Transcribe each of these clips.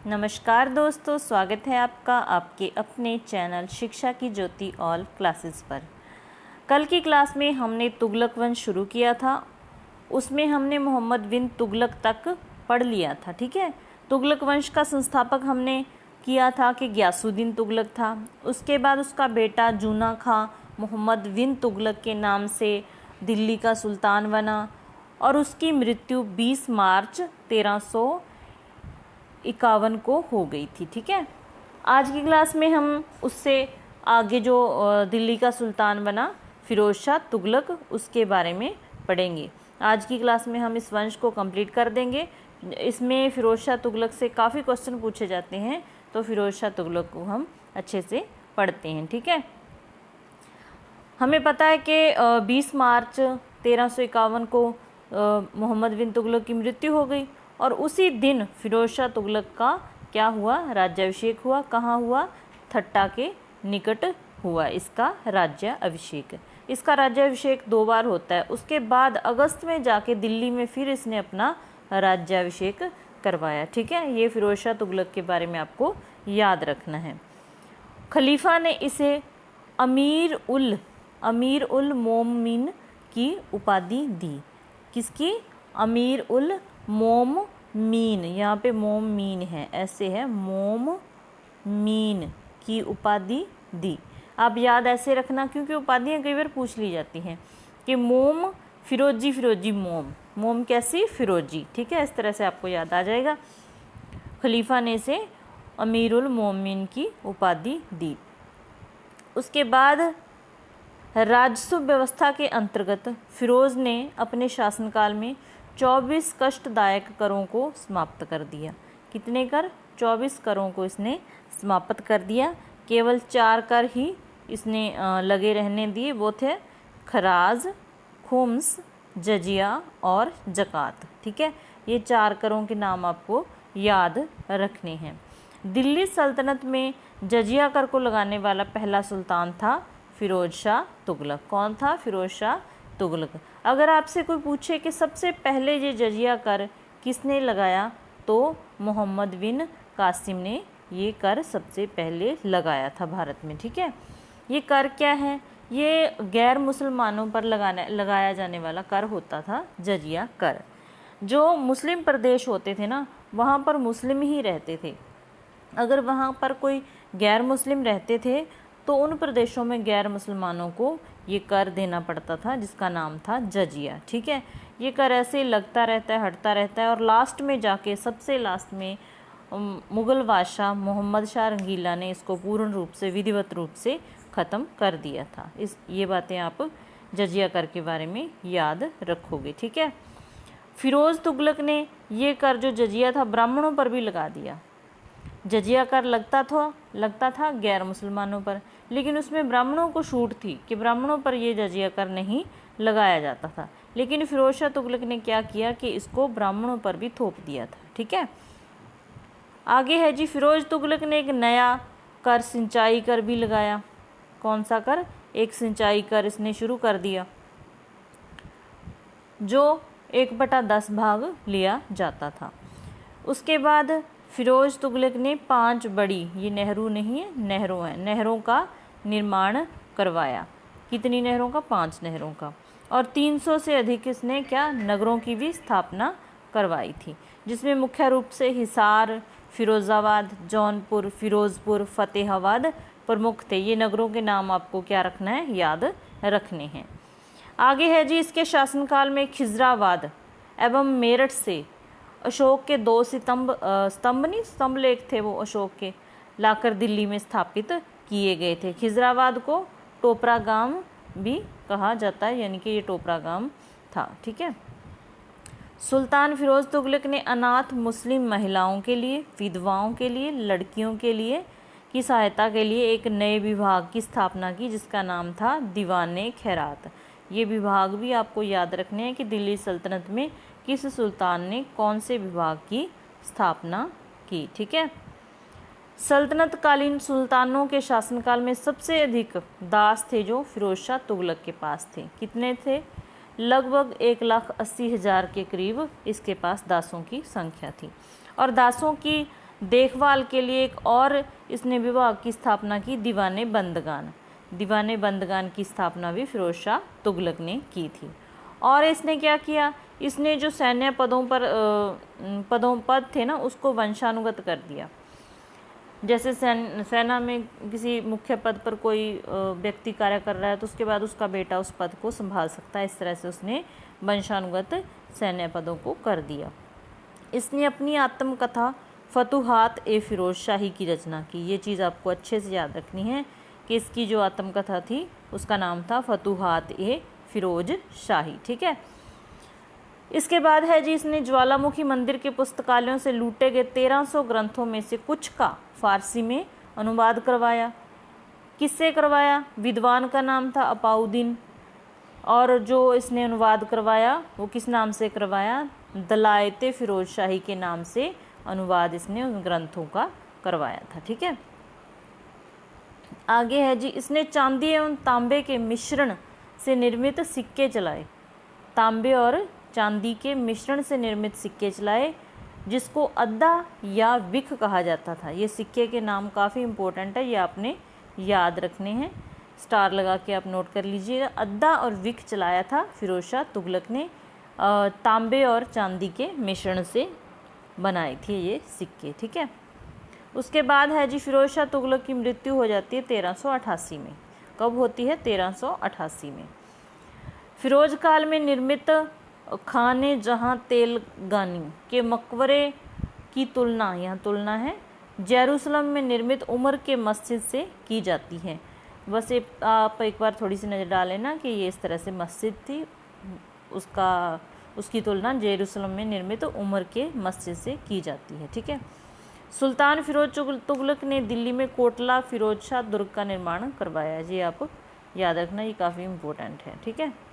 नमस्कार दोस्तों, स्वागत है आपका आपके अपने चैनल शिक्षा की ज्योति ऑल क्लासेस पर। कल की क्लास में हमने तुगलक वंश शुरू किया था। उसमें हमने मोहम्मद बिन तुगलक तक पढ़ लिया था। ठीक है, तुगलक वंश का संस्थापक हमने किया था कि गियासुद्दीन तुगलक था। उसके बाद उसका बेटा जूना खां मोहम्मद बिन तुगलक के नाम से दिल्ली का सुल्तान बना और उसकी मृत्यु 20 मार्च 1351 को हो गई थी। ठीक है, आज की क्लास में हम उससे आगे जो दिल्ली का सुल्तान बना फिरोज शाह तुगलक, उसके बारे में पढ़ेंगे। आज की क्लास में हम इस वंश को कंप्लीट कर देंगे। इसमें फिरोज शाह तुगलक से काफ़ी क्वेश्चन पूछे जाते हैं, तो फिरोज शाह तुगलक को हम अच्छे से पढ़ते हैं। ठीक है, हमें पता है कि 20 मार्च 1351 को मोहम्मद बिन तुगलक की मृत्यु हो गई और उसी दिन फिरोज शाह तुगलक का क्या हुआ, राज्याभिषेक हुआ। कहाँ हुआ? थट्टा के निकट हुआ इसका राज्याभिषेक। इसका राज्याभिषेक 2 बार होता है। उसके बाद अगस्त में जाके दिल्ली में फिर इसने अपना राज्याभिषेक करवाया। ठीक है, ये फिरोज शाह तुगलक के बारे में आपको याद रखना है। खलीफा ने इसे अमीर उल मोमिन की उपाधि दी। किसकी? अमीर उल मोमिन, यहाँ पे मोमिन है, ऐसे है, मोमिन की उपाधि दी। आप याद ऐसे रखना, क्योंकि उपाधियाँ कई बार पूछ ली जाती हैं कि मोम फिरोजी मोम कैसी? फिरोजी। ठीक है, इस तरह से आपको याद आ जाएगा। खलीफा ने इसे अमीरुल मोमिन की उपाधि दी। उसके बाद राजस्व व्यवस्था के अंतर्गत फिरोज ने अपने शासनकाल में 24 कष्टदायक करों को समाप्त कर दिया। कितने कर? 24 करों को इसने समाप्त कर दिया। केवल 4 कर ही इसने लगे रहने दिए। वो थे खराज, खुम्स, जजिया और जक़ात। ठीक है, ये 4 करों के नाम आपको याद रखने हैं। दिल्ली सल्तनत में जजिया कर को लगाने वाला पहला सुल्तान था फिरोज शाह तुगलक। कौन था? फिरोज शाह तुगलक। अगर आपसे कोई पूछे कि सबसे पहले ये जजिया कर किसने लगाया, तो मोहम्मद बिन कासिम ने ये कर सबसे पहले लगाया था भारत में। ठीक है, ये कर क्या है? ये गैर मुसलमानों पर लगाया जाने वाला कर होता था, जजिया कर। जो मुस्लिम प्रदेश होते थे ना, वहाँ पर मुस्लिम ही रहते थे। अगर वहाँ पर कोई गैर मुस्लिम रहते थे तो उन प्रदेशों में गैर मुसलमानों को ये कर देना पड़ता था, जिसका नाम था जजिया। ठीक है, ये कर ऐसे लगता रहता है, हटता रहता है, और लास्ट में जाके सबसे लास्ट में मुग़ल बादशाह मोहम्मद शाह रंगीला ने इसको पूर्ण रूप से, विधिवत रूप से ख़त्म कर दिया था। ये बातें आप जजिया कर के बारे में याद रखोगे। ठीक है, फिरोज़ तुगलक ने ये कर जो जजिया था ब्राह्मणों पर भी लगा दिया। जजिया कर लगता था गैर मुसलमानों पर, लेकिन उसमें ब्राह्मणों को छूट थी कि ब्राह्मणों पर ये जजिया कर नहीं लगाया जाता था। लेकिन फिरोज शाह तुगलक ने क्या किया कि इसको ब्राह्मणों पर भी थोप दिया था। ठीक है, आगे है जी, फिरोज तुगलक ने एक नया कर सिंचाई कर भी लगाया। कौन सा कर? एक सिंचाई कर इसने शुरू कर दिया, जो 1/10 भाग लिया जाता था। उसके बाद फिरोज तुगलक ने 5 बड़ी, ये नेहरू नहीं है, नहरों हैं, नहरों का निर्माण करवाया। कितनी नहरों का? 5 नहरों का। और 300 से अधिक इसने क्या, नगरों की भी स्थापना करवाई थी, जिसमें मुख्य रूप से हिसार, फिरोज़ाबाद, जौनपुर, फिरोज़पुर, फतेहाबाद प्रमुख थे। ये नगरों के नाम आपको क्या रखना है, याद रखने हैं। आगे है जी, इसके शासनकाल में खिजराबाद एवं मेरठ से अशोक के 2 स्तंभ लेख थे, वो अशोक के लाकर दिल्ली में स्थापित किए गए थे। खिजराबाद को टोपरा गांव भी कहा जाता है, यानी कि ये टोपरा गांव था। ठीक है, सुल्तान फिरोज तुगलक ने अनाथ मुस्लिम महिलाओं के लिए, विधवाओं के लिए, लड़कियों के लिए की सहायता के लिए एक नए विभाग की स्थापना की, जिसका नाम था दीवाने खैरात। ये विभाग भी आपको याद रखने हैं कि दिल्ली सल्तनत में किस सुल्तान ने कौन से विभाग की स्थापना की। ठीक है, सल्तनत कालीन सुल्तानों के शासनकाल में सबसे अधिक दास थे जो फिरोज शाह तुगलक के पास थे। कितने थे? लगभग 1,80,000 के करीब इसके पास दासों की संख्या थी। और दासों की देखभाल के लिए एक और इसने विभाग की स्थापना की, दीवाने बंदगान। दीवाने बंदगान की स्थापना भी फिरोज शाह तुगलक ने की थी। और इसने क्या किया, इसने जो सैन्य पद थे ना उसको वंशानुगत कर दिया। जैसे सेना में किसी मुख्य पद पर कोई व्यक्ति कार्य कर रहा है तो उसके बाद उसका बेटा उस पद को संभाल सकता है, इस तरह से उसने वंशानुगत सैन्य पदों को कर दिया। इसने अपनी आत्मकथा फतुहात ए फिरोज शाही की रचना की। ये चीज़ आपको अच्छे से याद रखनी है कि इसकी जो आत्मकथा थी उसका नाम था फतुहात ए फिरोज शाही। ठीक है। इसके बाद है जी, इसने ज्वालामुखी मंदिर के पुस्तकालयों से लूटे गए 1300 ग्रंथों में से कुछ का फारसी में अनुवाद करवाया। किससे करवाया? विद्वान का नाम था अपाउद्दीन, और जो इसने अनुवाद करवाया वो किस नाम से करवाया? दलायते फिरोज शाही के नाम से अनुवाद इसने उन ग्रंथों का करवाया था। ठीक है। आगे है जी, इसने चांदी एवं तांबे के मिश्रण से निर्मित सिक्के चलाए। तांबे और चांदी के मिश्रण से निर्मित सिक्के चलाए, जिसको अद्दा या विख कहा जाता था। ये सिक्के के नाम काफ़ी इम्पोर्टेंट है, ये आपने याद रखने हैं, स्टार लगा के आप नोट कर लीजिएगा। अद्दा और विख चलाया था फिरोज शाह तुगलक ने, तांबे और चांदी के मिश्रण से बनाए थे ये सिक्के। ठीक है। उसके बाद है जी, फिरोज शाह तुगलक की मृत्यु हो जाती है 1388 में। कब होती है? 1388 में। फिरोज काल में निर्मित खाने जहाँ तेलगानी के मकबरे की तुलना, यहाँ तुलना है, जेरूसलम में निर्मित उमर के मस्जिद से की जाती है। बस ये आप एक बार थोड़ी सी नज़र डालें ना कि ये इस तरह से मस्जिद थी, उसकी तुलना जेरूसलम में निर्मित उमर के मस्जिद से की जाती है। ठीक है। सुल्तान फिरोज तुगलक ने दिल्ली में कोटला फिरोज शाह दुर्ग का निर्माण करवाया। जी आप याद रखना, ये काफ़ी इम्पोर्टेंट है। ठीक है।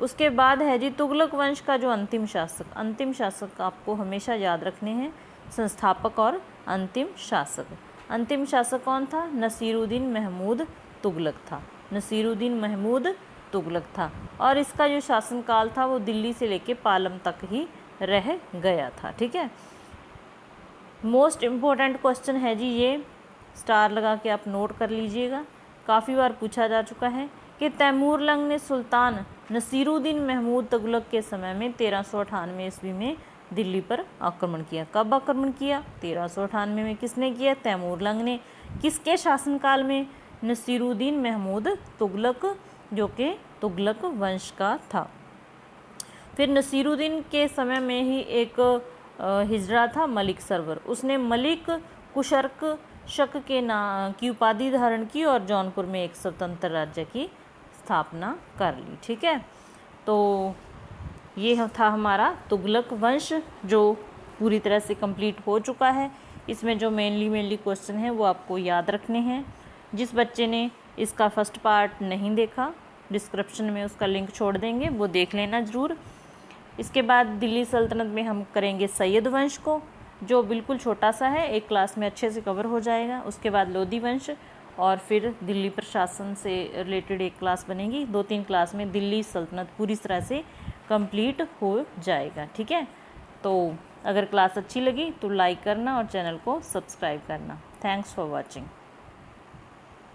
उसके बाद है जी, तुगलक वंश का जो अंतिम शासक आपको हमेशा याद रखने हैं, संस्थापक और अंतिम शासक। अंतिम शासक कौन था? नसीरुद्दीन महमूद तुगलक था। नसीरुद्दीन महमूद तुगलक था, और इसका जो शासनकाल था वो दिल्ली से लेके पालम तक ही रह गया था। ठीक है। मोस्ट इम्पोर्टेंट क्वेश्चन है जी, ये स्टार लगा के आप नोट कर लीजिएगा, काफ़ी बार पूछा जा चुका है कि तैमूर लंग ने सुल्तान नसीरुद्दीन महमूद तुगलक के समय में 1398 ईस्वी में दिल्ली पर आक्रमण किया। कब आक्रमण किया? 1398 में। किसने किया? तैमूर लंग ने। किसके शासनकाल में? नसीरुद्दीन महमूद तुगलक, जो कि तुगलक वंश का था। फिर नसीरुद्दीन के समय में ही एक हिजड़ा था मलिक सरवर, उसने मलिक कुशर्क शक के नाम की उपाधि धारण की और जौनपुर में एक स्वतंत्र राज्य की स्थापना कर ली। ठीक है। तो ये था हमारा तुगलक वंश, जो पूरी तरह से कंप्लीट हो चुका है। इसमें जो मेनली क्वेश्चन है वो आपको याद रखने हैं। जिस बच्चे ने इसका फर्स्ट पार्ट नहीं देखा, डिस्क्रिप्शन में उसका लिंक छोड़ देंगे, वो देख लेना ज़रूर। इसके बाद दिल्ली सल्तनत में हम करेंगे सैयद वंश को, जो बिल्कुल छोटा सा है, एक क्लास में अच्छे से कवर हो जाएगा। उसके बाद लोधी वंश, और फिर दिल्ली प्रशासन से रिलेटेड एक क्लास बनेगी। 2-3 क्लास में दिल्ली सल्तनत पूरी तरह से कंप्लीट हो जाएगा। ठीक है। तो अगर क्लास अच्छी लगी तो लाइक करना और चैनल को सब्सक्राइब करना। Thanks for watching.